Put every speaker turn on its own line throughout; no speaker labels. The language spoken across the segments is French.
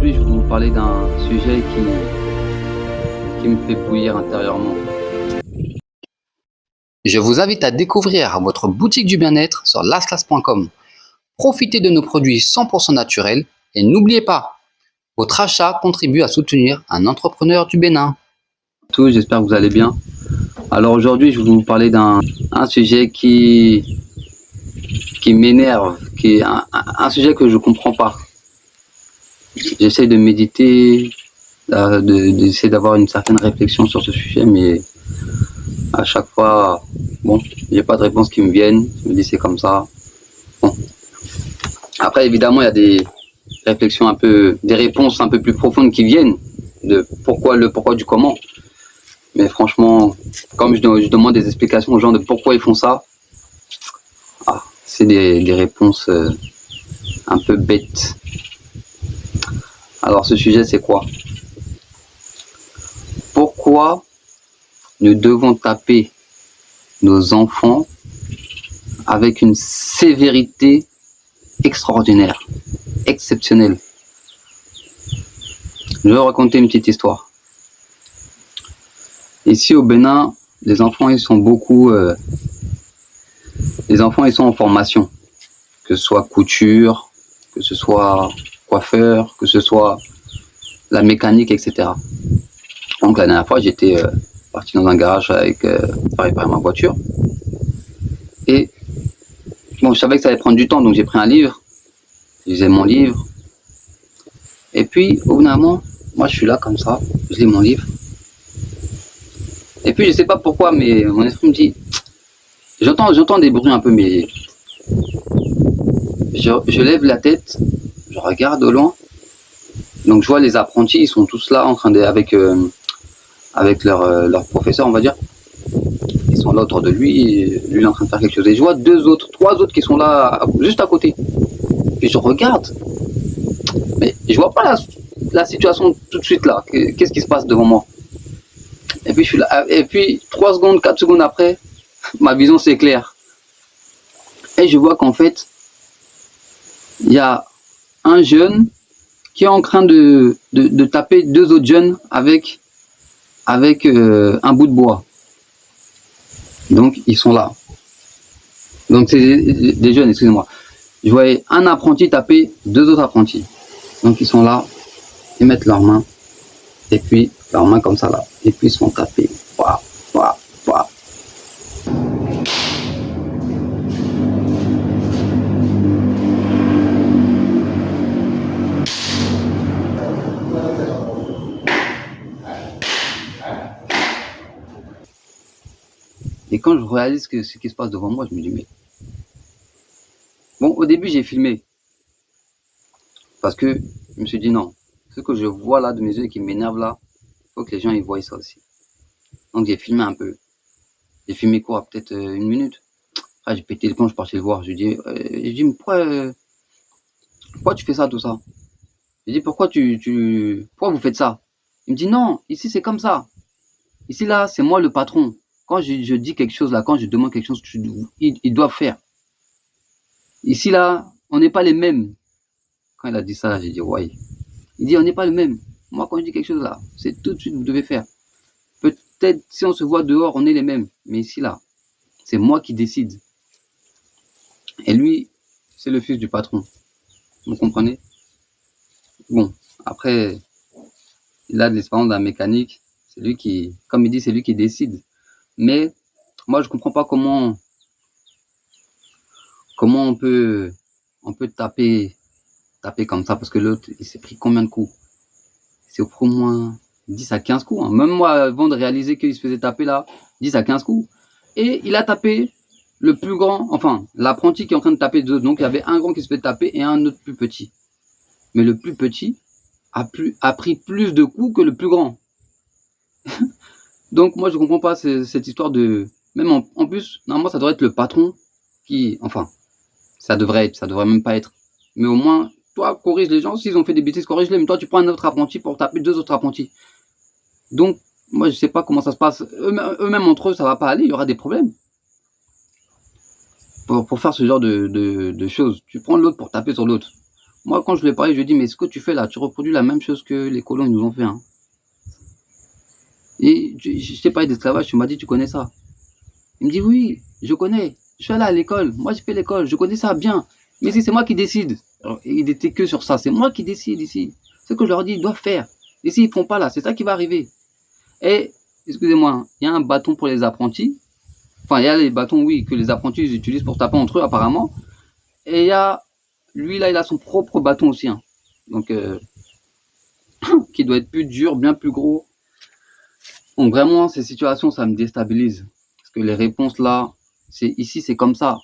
aujourd'hui, je vais vous parler d'un sujet qui me fait bouillir intérieurement. Je vous invite à découvrir votre boutique du bien-être sur laslas.com. Profitez de nos produits 100% naturels et n'oubliez pas, votre achat contribue à soutenir un entrepreneur du Bénin. J'espère que vous allez bien. Alors aujourd'hui, je vais vous parler d'un sujet qui m'énerve, qui est un sujet que je ne comprends pas. J'essaie de méditer, d'essayer d'avoir une certaine réflexion sur ce sujet, mais à chaque fois, bon, j'ai pas de réponse qui me viennent. Je me dis c'est comme ça. Bon. Après, évidemment, il y a des réflexions des réponses un peu plus profondes qui viennent de le pourquoi du comment. Mais franchement, comme je demande des explications aux gens de pourquoi ils font ça, c'est des réponses un peu bêtes. Alors ce sujet, c'est quoi? Pourquoi nous devons taper nos enfants avec une sévérité extraordinaire, exceptionnelle? Je vais raconter une petite histoire. Ici au Bénin, les enfants ils sont en formation, que ce soit couture, que ce soit coiffeur, que ce soit la mécanique, etc. Donc la dernière fois, j'étais parti dans un garage pour réparer ma voiture. Et bon, je savais que ça allait prendre du temps, donc j'ai pris un livre. Je lisais mon livre. Et puis, au bout d'un moment, moi je suis là comme ça, je lis mon livre. Et puis je sais pas pourquoi, mais mon esprit me dit, j'entends des bruits un peu, mais je lève la tête, je regarde au loin. Donc je vois les apprentis, ils sont tous là en train avec leur professeur, on va dire. Ils sont là autour de lui, et lui il est en train de faire quelque chose. Et je vois trois autres qui sont là juste à côté. Puis je regarde, mais je vois pas la situation tout de suite là. Qu'est-ce qui se passe devant moi? Et puis je suis là, et puis 3 secondes, 4 secondes après, ma vision s'éclaire. Et je vois qu'en fait, il y a un jeune qui est en train de taper 2 autres jeunes avec un bout de bois. Donc ils sont là. Donc c'est des jeunes, excusez-moi. Je voyais un apprenti taper 2 autres apprentis. Donc ils sont là, ils mettent leurs mains, et puis leurs mains comme ça là, et puis ils se font taper. Waouh, waouh, waouh. Et quand je réalise ce qui se passe devant moi, je me dis mais... Bon, au début j'ai filmé, parce que je me suis dit non, ce que je vois là de mes yeux qui m'énerve là, il faut que les gens ils voient ça aussi. Donc j'ai filmé un peu. J'ai filmé quoi, peut-être 1 minute. Après j'ai pété le camp, je suis parti le voir. Je lui dis mais pourquoi tu fais ça, tout ça? Je lui dis pourquoi pourquoi vous faites ça? Il me dit non, ici c'est comme ça. Ici là, c'est moi le patron. Quand je dis quelque chose là, quand je demande quelque chose, ils doivent faire. Ici là, on n'est pas les mêmes. Quand il a dit ça, là, j'ai dit ouais. Il dit on n'est pas les mêmes. Moi quand je dis quelque chose là, c'est tout de suite vous devez faire. Peut-être si on se voit dehors, on est les mêmes. Mais ici là, c'est moi qui décide. Et lui, c'est le fils du patron. Vous comprenez? Bon, après, il a de l'expérience dans la mécanique. C'est lui qui, comme il dit, c'est lui qui décide. Mais moi, je comprends pas comment on peut taper comme ça, parce que l'autre, il s'est pris combien de coups? C'est au moins 10 à 15 coups. Hein. Même moi, avant de réaliser qu'il se faisait taper là, 10 à 15 coups. Et il a tapé le plus grand, enfin, l'apprenti qui est en train de taper 2 autres. Donc il y avait un grand qui se fait taper et un autre plus petit. Mais le plus petit a pris plus de coups que le plus grand. Donc moi, je comprends pas cette histoire de... Même en plus, normalement, ça devrait être le patron qui... Enfin, ça devrait même pas être. Mais au moins, toi, corrige les gens. S'ils ont fait des bêtises, corrige-les. Mais toi, tu prends un autre apprenti pour taper 2 autres apprentis. Donc, moi, je sais pas comment ça se passe. Eux-mêmes, entre eux, ça va pas aller. Il y aura des problèmes. Pour faire ce genre de choses. Tu prends l'autre pour taper sur l'autre. Moi, quand je lui ai parlé, je lui ai dit, mais ce que tu fais là, tu reproduis la même chose que les colons nous ont fait. Hein. Et je t'ai parlé d'esclavage, tu m'as dit, tu connais ça. Il me dit, oui, je connais. Je suis allé à l'école. Moi, j'ai fait l'école. Je connais ça bien. Mais ici, c'est moi qui décide. Alors, il était que sur ça. C'est moi qui décide ici. Ce que je leur dis, ils doivent faire. Et s'ils ne font pas là, c'est ça qui va arriver. Et, excusez-moi, il y a un bâton pour les apprentis. Enfin, il y a les bâtons, oui, que les apprentis utilisent pour taper entre eux, apparemment. Et il y a, lui, là, il a son propre bâton aussi. Hein. Donc, qui doit être plus dur, bien plus gros. Donc, vraiment, ces situations, ça me déstabilise. Parce que les réponses, là, ici, c'est comme ça.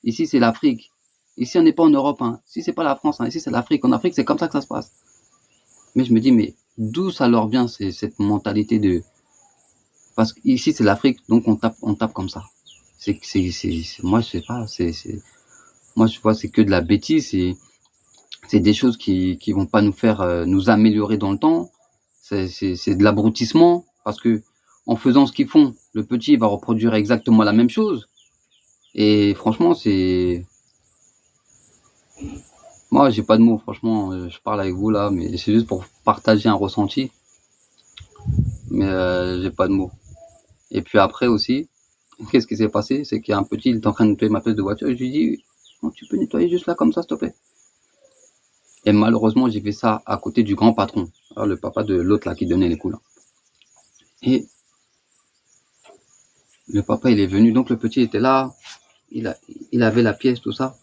Ici, c'est l'Afrique. Ici, on n'est pas en Europe. Hein. Ici, c'est pas la France. Hein. Ici, c'est l'Afrique. En Afrique, c'est comme ça que ça se passe. Mais je me dis, mais d'où ça leur vient, cette mentalité de... Parce qu'ici, c'est l'Afrique, donc on tape comme ça. Moi, je sais pas. Moi, je vois, c'est que de la bêtise. C'est des choses qui vont pas nous faire nous améliorer dans le temps. C'est de l'abrutissement. Parce que en faisant ce qu'ils font, le petit va reproduire exactement la même chose. Et franchement, moi, j'ai pas de mots, franchement, je parle avec vous là, mais c'est juste pour partager un ressenti. Mais j'ai pas de mots. Et puis après aussi, qu'est-ce qui s'est passé? C'est qu'il y a un petit, il est en train de nettoyer ma pièce de voiture, et je lui dis, oh, tu peux nettoyer juste là comme ça, s'il te plaît. Et malheureusement, j'ai fait ça à côté du grand patron, alors, le papa de l'autre là qui donnait les coups là. Et le papa, il est venu, donc le petit était là, il avait la pièce, tout ça.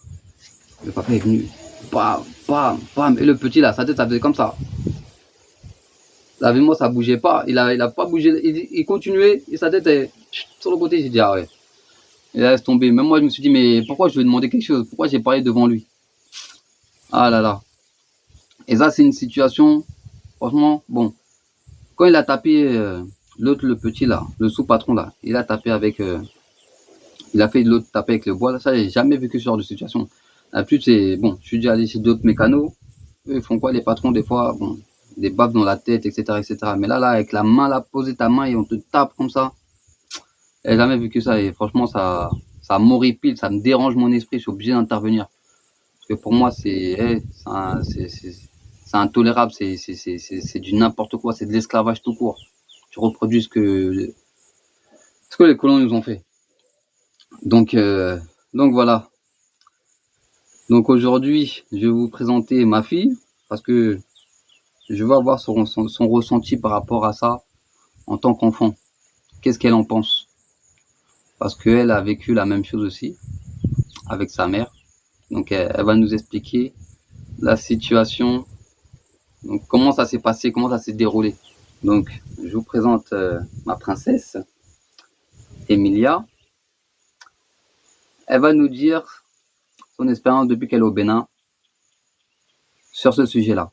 Le papa est venu, bam, bam, bam, et le petit là, sa tête, ça faisait comme ça. Là, avec moi, ça bougeait pas. Il a pas bougé. Il continuait et sa tête est sur le côté. J'ai dit, ah ouais. Et là, laisse tomber. Même moi, je me suis dit, mais pourquoi je lui ai demandé quelque chose? Pourquoi j'ai parlé devant lui? Ah là là. Et ça, c'est une situation, franchement, bon. Quand il a tapé l'autre, le petit là, le sous-patron là, il a tapé avec. Il a fait l'autre taper avec le bois. Là, ça, j'ai jamais vécu ce genre de situation. D'habitude, c'est bon. Je suis déjà allé chez d'autres mécanos. Eux, ils font quoi, les patrons, des fois, bon, des baffes dans la tête, etc., etc. Mais là, avec la main, là, poser ta main et on te tape comme ça. J'ai jamais vécu ça et franchement, ça m'horripile, ça me dérange mon esprit. Je suis obligé d'intervenir. Parce que pour moi, c'est intolérable, c'est du n'importe quoi, c'est de l'esclavage tout court. Tu reproduis ce que les colons nous ont fait. Donc voilà. Donc aujourd'hui, je vais vous présenter ma fille parce que je veux avoir son ressenti par rapport à ça en tant qu'enfant. Qu'est-ce qu'elle en pense? Parce qu'elle a vécu la même chose aussi avec sa mère. Donc elle va nous expliquer la situation, donc comment ça s'est passé, comment ça s'est déroulé. Donc je vous présente ma princesse, Emilia. Elle va nous dire son expérience depuis qu'elle est au Bénin sur ce sujet-là.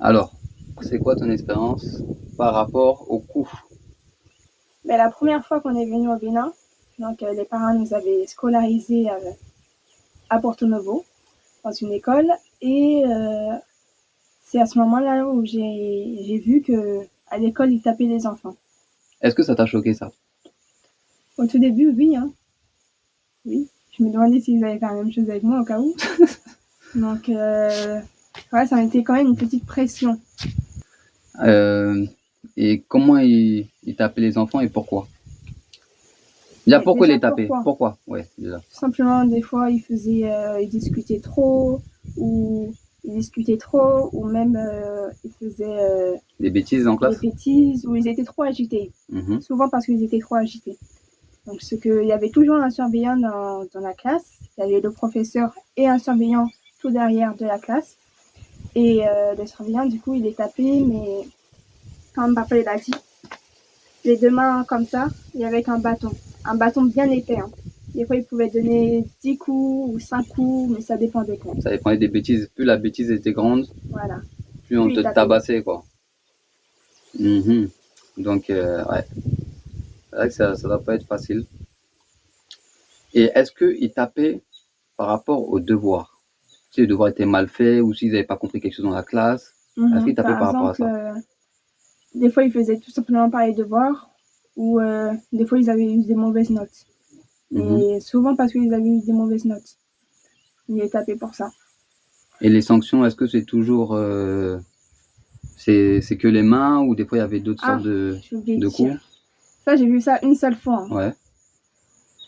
Alors, c'est quoi ton expérience par rapport au coup?
Mais la première fois qu'on est venu au Bénin, donc les parents nous avaient scolarisés à Porto Novo, dans une école, et c'est à ce moment-là où j'ai vu qu'à l'école, ils tapaient les enfants.
Est-ce que ça t'a choqué ça?
Au tout début, oui. Hein. Oui. Je me demandais s'ils allaient faire la même chose avec moi au cas où. Donc, ouais, ça mettait quand même une petite pression.
Et comment il tapait les enfants et pourquoi? Déjà, pourquoi il les tapait? Pourquoi? Ouais, déjà.
Tout simplement, des fois, ils discutaient trop, ou même ils faisaient
des bêtises en classe?
Des bêtises, ou ils étaient trop agités. Souvent parce qu'ils étaient trop agités. Donc, il y avait toujours un surveillant dans la classe. Il y avait le professeur et un surveillant tout derrière de la classe. Et le surveillant, du coup, il les tapait, mais comme papa l'a dit, les deux mains comme ça, et avec un bâton bien épais. Hein. Des fois, il pouvait donner 10 coups ou 5 coups, mais ça dépendait quoi.
Ça dépendait des bêtises. Plus la bêtise était grande,
voilà.
Plus on te tabassait quoi. Donc, ouais. C'est vrai que ça doit pas être facile. Et est-ce qu'ils tapaient par rapport aux devoirs? Si les devoirs étaient mal faits ou s'ils n'avaient pas compris quelque chose dans la classe, est-ce qu'ils tapaient par rapport à ça?
Des fois, ils faisaient tout simplement pas les devoirs ou des fois, ils avaient eu des mauvaises notes. Et souvent parce qu'ils avaient eu des mauvaises notes. Ils les tapaient pour ça.
Et les sanctions, est-ce que c'est toujours... c'est que les mains ou des fois il y avait d'autres sortes de coups?
Ça, j'ai vu ça une seule fois.
Ouais.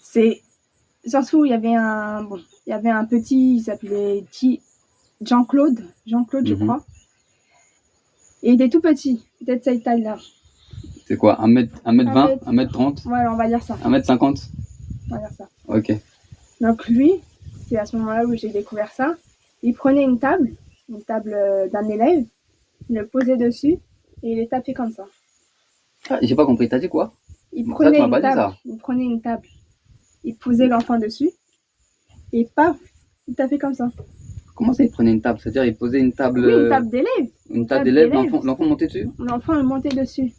C'est... Surtout, il y avait un petit, il s'appelait Jean-Claude, je crois. Et il était tout petit, peut-être cette taille-là.
C'est quoi, 1m20, 1m30?
Voilà, on va dire ça.
1m50?
On va dire ça.
Ok.
Donc lui, c'est à ce moment-là où j'ai découvert ça. Il prenait une table d'un élève, il le posait dessus et il les tapait comme ça.
Ah, j'ai pas compris, t'as dit quoi?
Il prenait une table, il posait l'enfant dessus et paf, il tapait comme ça.
Comment ça, il prenait une table? C'est-à-dire, il posait une table...
Oui, une table d'élève.
Une table d'élève, l'enfant montait dessus?
L'enfant montait dessus.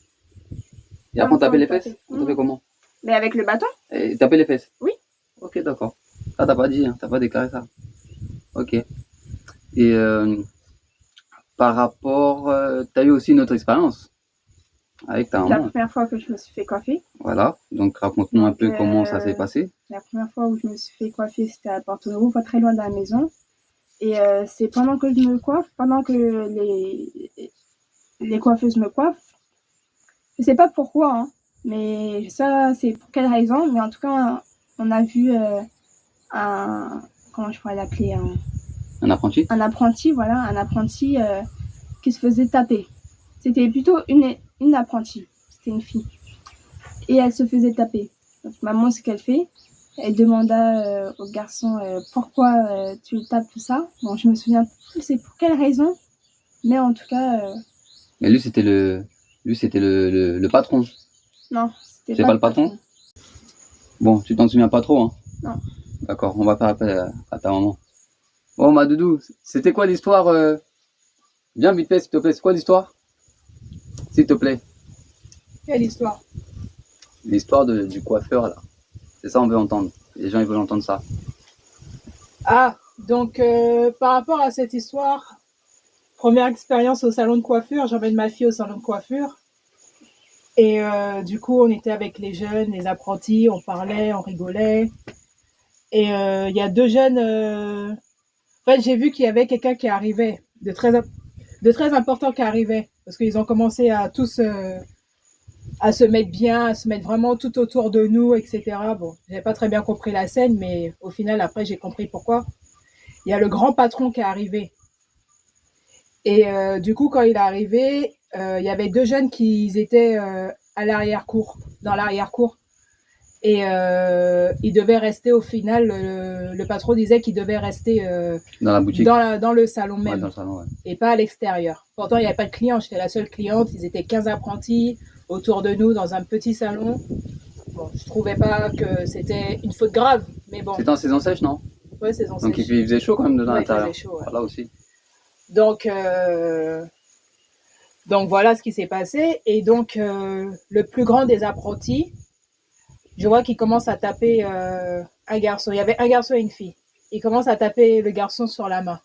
Et après, on tapait les fesses? On tapait comment?
Mais avec le bâton.
Et taper les fesses?
Oui.
Ok, d'accord. Ça, t'as pas dit, hein, t'as pas déclaré ça. Ok. Et par rapport... t'as eu aussi une autre expérience avec ta maman?
La première fois que je me suis fait coiffer.
Voilà, donc raconte-nous un peu comment ça s'est passé.
La première fois où je me suis fait coiffer, c'était à Porto-Novo, pas très loin de la maison. Et c'est pendant que je me coiffe, pendant que les coiffeuses me coiffent. Je sais pas pourquoi, hein, mais ça, c'est pour quelle raison. Mais en tout cas, on a vu comment je pourrais l'appeler,
un apprenti? Un
apprenti, voilà, un apprenti qui se faisait taper. C'était plutôt une apprentie, c'était une fille. Et elle se faisait taper. Donc maman, ce qu'elle fait, elle demanda au garçon pourquoi tu le tapes, tout ça. Bon, je me souviens plus c'est pour quelle raison, mais en tout cas...
Mais lui, c'était le patron.
Non,
c'était pas le patron. Bon, tu t'en souviens pas trop, hein?
Non.
D'accord, on va faire appel à ta maman. Bon, ma doudou, c'était quoi l'histoire Viens vite fait, s'il te plaît. C'est quoi l'histoire? S'il te plaît.
Quelle histoire?
L'histoire du coiffeur, là. C'est ça, on veut entendre. Les gens, ils veulent entendre ça.
Ah, donc par rapport à cette histoire, première expérience au salon de coiffure, j'emmène ma fille au salon de coiffure. Et du coup, on était avec les jeunes, les apprentis, on parlait, on rigolait. Et il y a deux jeunes... En fait, j'ai vu qu'il y avait quelqu'un qui arrivait, de très important qui arrivait. Parce qu'ils ont commencé à tous... à se mettre bien, à se mettre vraiment tout autour de nous, etc. Bon, j'ai pas très bien compris la scène, mais au final, après, j'ai compris pourquoi. Il y a le grand patron qui est arrivé. Et du coup, quand il est arrivé, il y avait deux jeunes qui étaient à l'arrière-cour, dans l'arrière-cour. Et ils devaient rester au final, le patron disait qu'il devait rester
dans la boutique,
dans le salon même,
dans le salon, ouais.
Et pas à l'extérieur. Pourtant, il n'y avait pas de clients, j'étais la seule cliente, ils étaient 15 apprentis autour de nous dans un petit salon. Bon, je trouvais pas que c'était une faute grave, mais bon.
C'était en saison sèche, non?
Ouais, saison sèche.
Donc il faisait chaud quand même dedans,
ouais,
l'intérieur.
Il faisait chaud, ouais.
Voilà aussi.
Donc voilà ce qui s'est passé. Et donc le plus grand des apprentis, je vois qu'il commence à taper un garçon. Il y avait un garçon et une fille. Il commence à taper le garçon sur la main.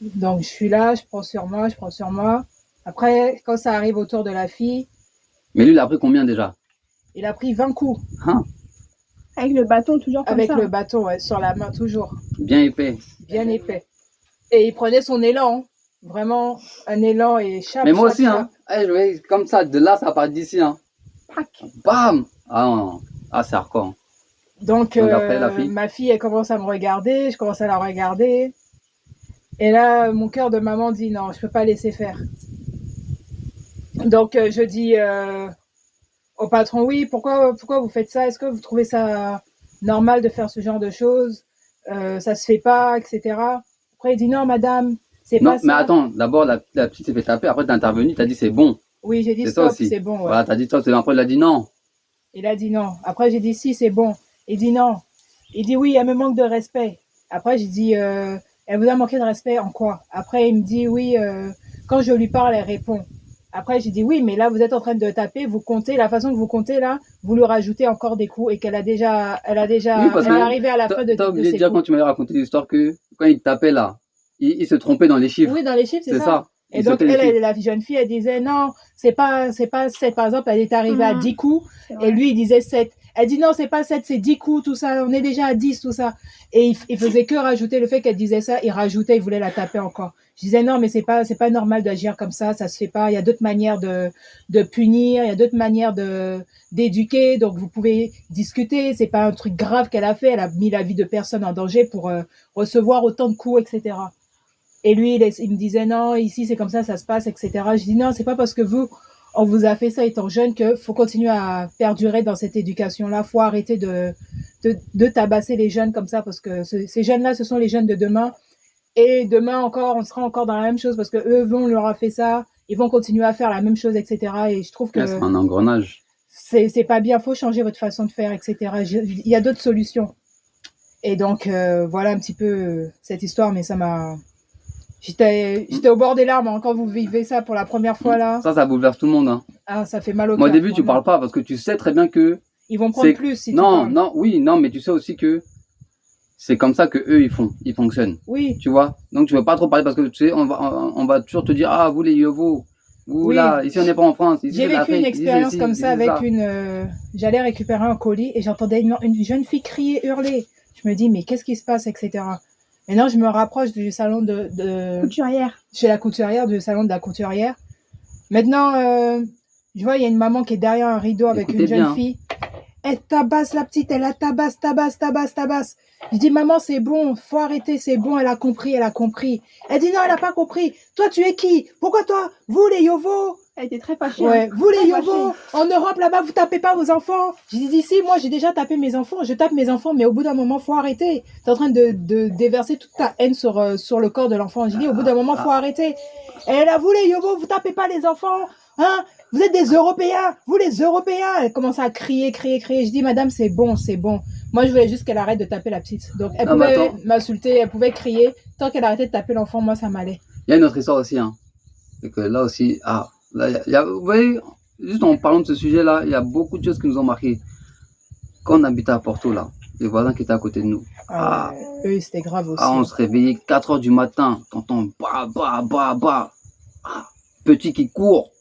Donc je suis là, je prends sur moi. Après, quand ça arrive autour de la fille...
Mais lui, il a pris combien déjà?
Il a pris 20 coups.
Hein?
Avec le bâton, toujours comme
Avec
ça?
Avec le bâton, ouais, sur la main, toujours.
Bien épais.
Bien épais. Et il prenait son élan, hein. Vraiment un élan et chape.
Mais moi aussi, hein. Je voyais comme ça, de là, ça part d'ici, hein. Bam! Ah, c'est hardcore.
Donc après, la fille. Ma fille, elle commence à me regarder, je commence à la regarder. Et là, mon cœur de maman dit non, je peux pas laisser faire. Donc je dis au patron, oui, pourquoi vous faites ça? Est-ce que vous trouvez ça normal de faire ce genre de choses? Ça se fait pas, etc. Après, il dit non, madame, c'est pas ça.
Mais attends, d'abord, la petite s'est fait taper, après, t'es intervenu, t'as dit c'est bon.
Oui, j'ai dit stop, c'est bon. Ouais.
Voilà, t'as dit stop, après, il a dit non.
Il a dit non. Après, j'ai dit si, c'est bon. Il dit non. Il dit oui, elle me manque de respect. Après, j'ai dit, elle vous a manqué de respect en quoi? Après, il me dit oui, quand je lui parle, elle répond. Après, j'ai dit oui, mais là, vous êtes en train de taper, vous comptez, la façon que vous comptez là, vous lui rajoutez encore des coups et qu'elle a déjà, oui, elle est arrivée à la fin de
t'as oublié de dire quand tu m'avais raconté l'histoire que quand il tapait là, il se trompait dans les chiffres.
Oui, dans les chiffres, c'est ça. Et donc, la jeune fille, elle disait non, c'est pas 7, par exemple, elle est arrivée à 10 coups et lui, il disait 7. Elle dit non, c'est pas 7, c'est 10 coups, tout ça. On est déjà à 10, tout ça. Et il faisait que rajouter le fait qu'elle disait ça. Il rajoutait, il voulait la taper encore. Je disais non, mais c'est pas normal d'agir comme ça se fait pas. Il y a d'autres manières de punir, il y a d'autres manières d'éduquer. Donc vous pouvez discuter. C'est pas un truc grave qu'elle a fait. Elle a mis la vie de personne en danger pour recevoir autant de coups, etc. Et lui, il me disait non, ici c'est comme ça se passe, etc. Je dis non, c'est pas parce que on vous a fait ça étant jeune que faut continuer à perdurer dans cette éducation-là. Faut arrêter de tabasser les jeunes comme ça parce que ces jeunes-là, ce sont les jeunes de demain. Et demain encore, on sera encore dans la même chose parce que eux on leur a fait ça, ils vont continuer à faire la même chose, etc. Et je trouve que
c'est un engrenage.
C'est pas bien, faut changer votre façon de faire, etc. Il y a d'autres solutions. Et donc voilà un petit peu cette histoire, mais ça m'a... J'étais au bord des larmes hein, quand vous vivez ça pour la première fois là.
Ça bouleverse tout le monde. Hein.
Ah, ça fait mal au cœur.
Moi, au début, tu parles pas parce que tu sais très bien que...
Ils vont prendre plus si tu parles.
Non, mais tu sais aussi que c'est comme ça que eux ils fonctionnent.
Oui.
Tu vois. Donc tu veux pas trop parler parce que tu sais, on va toujours te dire ah vous les yovos, vous là, ici on n'est pas en France.
J'ai vécu une expérience comme ça avec j'allais récupérer un colis et j'entendais une jeune fille crier, hurler. Je me dis mais qu'est-ce qui se passe, etc. Maintenant, je me rapproche du salon de
couturière.
Chez la couturière, du salon de la couturière. Maintenant, je vois, il y a une maman qui est derrière un rideau avec une jeune fille. Elle tabasse la petite, elle la tabasse. Je dis, maman, c'est bon, faut arrêter, c'est bon, elle a compris. Elle dit, non, elle a pas compris. Toi, tu es qui? Pourquoi toi? Vous, les yovos?
Elle était très fâchée.
Ouais,
hein.
Vous les yovos, en Europe là-bas, vous tapez pas vos enfants. J'ai dit si, moi j'ai déjà tapé mes enfants, je tape mes enfants, mais au bout d'un moment, faut arrêter. T'es en train de déverser toute ta haine sur le corps de l'enfant. J'ai dit au bout d'un moment, faut arrêter. Et là, vous les yovos, vous tapez pas les enfants, hein? Vous êtes des Européens, vous les Européens. Elle commence à crier. Je dis madame, c'est bon. Moi, je voulais juste qu'elle arrête de taper la petite. Donc, elle pouvait m'insulter, elle pouvait crier. Tant qu'elle arrêtait de taper l'enfant, moi, ça m'allait.
Il y a une autre histoire aussi, hein. C'est que là aussi, là, vous voyez, juste en parlant de ce sujet-là, il y a beaucoup de choses qui nous ont marqué. Quand on habitait à Porto, là, les voisins qui étaient à côté de nous.
Eux, c'était grave aussi.
On se réveillait 4h du matin, t'entends bah. Petit qui court.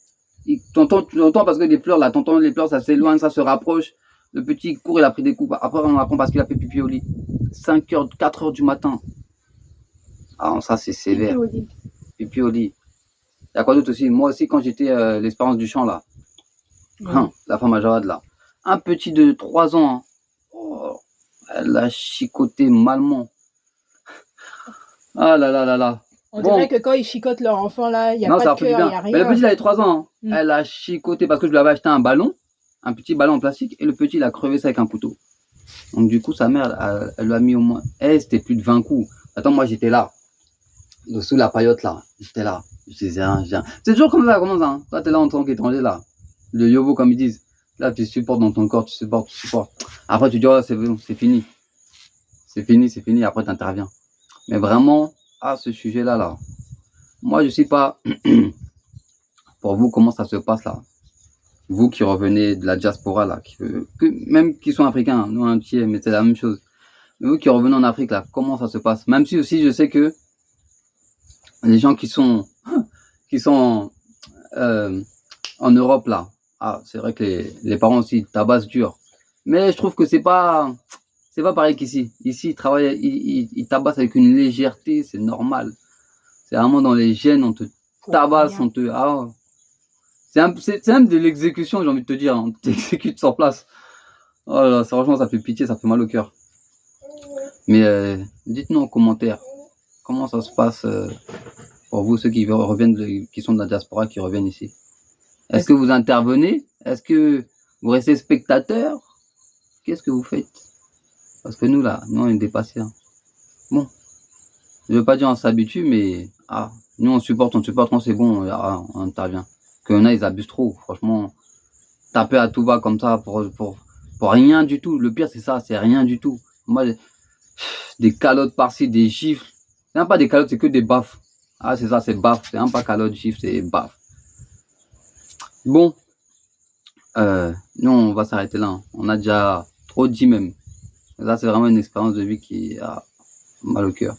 T'entends parce que les pleurs, là, t'entends les pleurs, ça s'éloigne, ça se rapproche. Le petit court, il a pris des coups. Après, on apprend parce qu'il a fait pipi au lit. 5h, 4h du matin. Ça, c'est sévère. Pipi au lit. Il y a quoi d'autre aussi? Moi aussi, quand j'étais l'espérance du champ, là. La femme à Jarad, là. Un petit de 3 ans. Hein. Elle a chicoté malement. Ah là.
On dirait que quand ils chicotent leur enfant, là, il n'y a pas de cœur, il n'y a rien.
Mais le petit, il avait 3 ans. Hein. Elle a chicoté parce que je lui avais acheté un ballon. Un petit ballon en plastique. Et le petit, il a crevé ça avec un couteau. Donc du coup, sa mère, elle lui a mis au moins... c'était plus de 20 coups. Attends, moi, j'étais là. Sous la paillote, là. J'étais là. Je disais, c'est toujours comme ça, comment ça, hein? Toi, t'es là en tant qu'étranger, là. Le yovo, comme ils disent. Là, tu supportes dans ton corps, tu supportes. Après, tu dis, oh, c'est bon, c'est fini. C'est fini, après, t'interviens. Mais vraiment, ce sujet-là, là. Moi, je sais pas, pour vous, comment ça se passe, là. Vous qui revenez de la diaspora, là, même qui sont africains, hein, nous entiers, mais c'est la même chose. Mais vous qui revenez en Afrique, là, comment ça se passe? Même si aussi, je sais que les gens qui sont en Europe, là, c'est vrai que les parents aussi tabassent dur. Mais je trouve que c'est pas pareil qu'ici. Ici, ils tabassent avec une légèreté, c'est normal. C'est vraiment dans les gènes, on te tabasse, c'est même de l'exécution, j'ai envie de te dire. On t'exécute sur place. Oh là, franchement, ça fait pitié, ça fait mal au cœur. Mais dites-nous en commentaire, comment ça se passe pour vous, ceux qui reviennent, qui sont de la diaspora, qui reviennent ici. Est-ce que vous intervenez? Est-ce que vous restez spectateur? Qu'est-ce que vous faites? Parce que nous, là, on est dépassés. Hein. Bon, je veux pas dire on s'habitue, mais nous, on supporte, quand c'est bon, on intervient. Que y en a, ils abusent trop, franchement. Taper à tout va comme ça pour rien du tout. Le pire, c'est ça, c'est rien du tout. Moi, des calottes par-ci, des gifles. C'est même pas des calottes, c'est que des baffes. C'est ça, c'est baffes. C'est même pas calottes, gifles, c'est baffes. Bon, nous, on va s'arrêter là. Hein. On a déjà trop dit même. Là, c'est vraiment une expérience de vie qui a mal au cœur.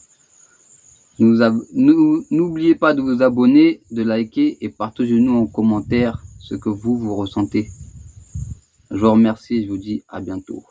N'oubliez pas de vous abonner, de liker et partagez-nous en commentaire ce que vous ressentez. Je vous remercie, je vous dis à bientôt.